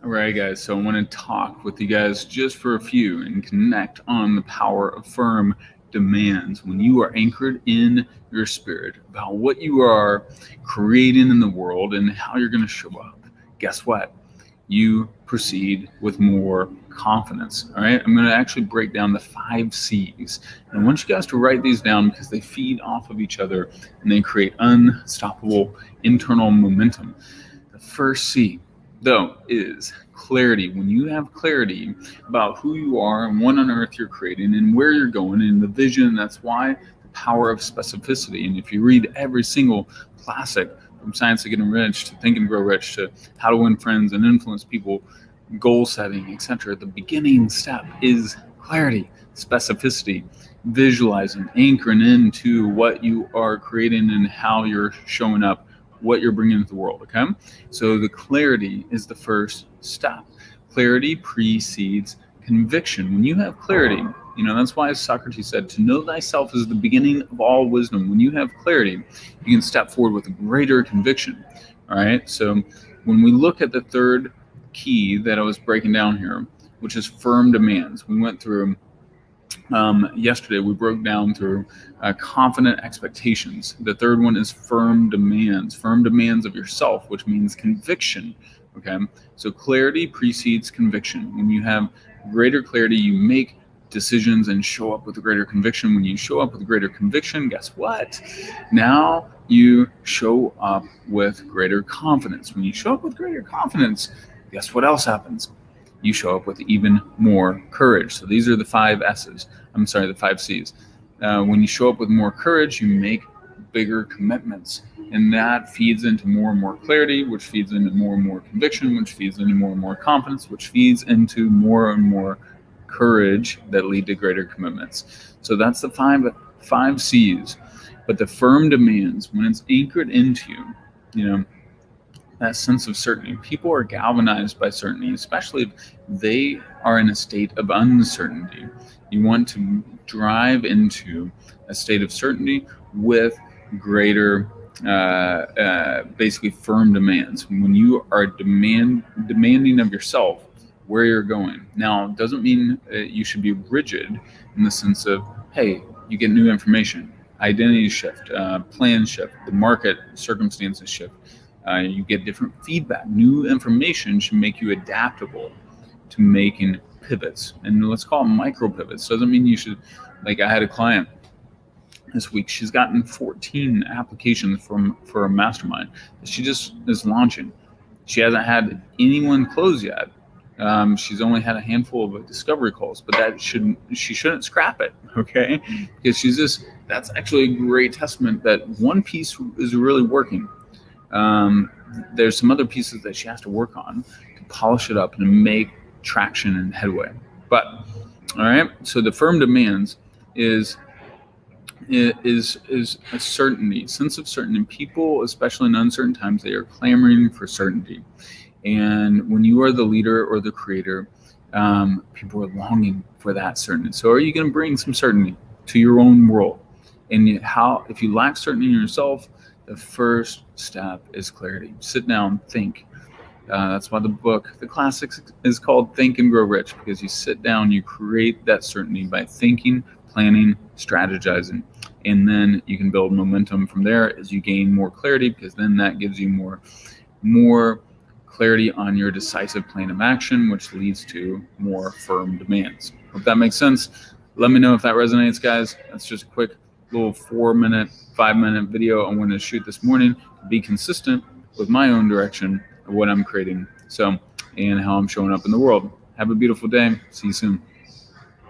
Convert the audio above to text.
All right, guys. So I want to talk with you guys just for a few and connect on the power of firm demands. When you are anchored in your spirit about what you are creating in the world and how you're going to show up, guess what? You proceed with more confidence. All right. I'm going to actually break down the 5 C's. And I want you guys to write these down because they feed off of each other and they create unstoppable internal momentum. The first C, though, is clarity. When you have clarity about who you are and what on earth you're creating and where you're going and the vision, that's why the power of specificity. And if you read every single classic, from Science of Getting Rich to Think and Grow Rich to How to Win Friends and Influence People, goal setting, etc., the beginning step is clarity, specificity, visualizing, anchoring into what you are creating and how you're showing up, what you're bringing into the world. Okay, so the clarity is the first step. Clarity precedes conviction. When you have clarity, that's why Socrates said, to know thyself is the beginning of all wisdom. When you have clarity, you can step forward with greater conviction. All right, so when we look at the third key that I was breaking down here, which is firm demands, we went through yesterday, we broke down through confident expectations. The third one is firm demands of yourself, which means conviction. Okay, so clarity precedes conviction. When you have greater clarity, you make decisions and show up with greater conviction. When you show up with greater conviction, guess what? Now you show up with greater confidence. When you show up with greater confidence, guess what else happens? You show up with even more courage. So these are the 5 C's. When you show up with more courage, you make bigger commitments. And that feeds into more and more clarity, which feeds into more and more conviction, which feeds into more and more confidence, which feeds into more and more courage that lead to greater commitments. So that's the five C's. But the firm demands, when it's anchored into you, that sense of certainty. People are galvanized by certainty, especially if they are in a state of uncertainty. You want to drive into a state of certainty with greater, basically firm demands. When you are demanding of yourself where you're going. Now, it doesn't mean you should be rigid in the sense of, hey, you get new information, identity shift, plan shift, the market circumstances shift. You get different feedback. New information should make you adaptable to making pivots. And let's call them micro pivots. Doesn't mean you should, like I had a client this week, she's gotten 14 applications for a mastermind that she just is launching. She hasn't had anyone close yet. She's only had a handful of discovery calls, but she shouldn't scrap it, okay? Because that's actually a great testament that one piece is really working. There's some other pieces that she has to work on to polish it up and make traction and headway. But all right, so the firm demands is a certainty, sense of certainty. People, especially in uncertain times, they are clamoring for certainty. And when you are the leader or the creator, people are longing for that certainty. So are you going to bring some certainty to your own world? And if you lack certainty in yourself, the first step is clarity. Sit down, think. That's why the classics is called Think and Grow Rich, because you sit down, you create that certainty by thinking, planning, strategizing, and then you can build momentum from there as you gain more clarity, because then that gives you more clarity on your decisive plan of action, which leads to more firm demands. Hope that makes sense. Let me know if that resonates, guys. That's just a quick little 5-minute video I wanted to shoot this morning to be consistent with my own direction of what I'm creating, and how I'm showing up in the world. Have a beautiful day. See you soon.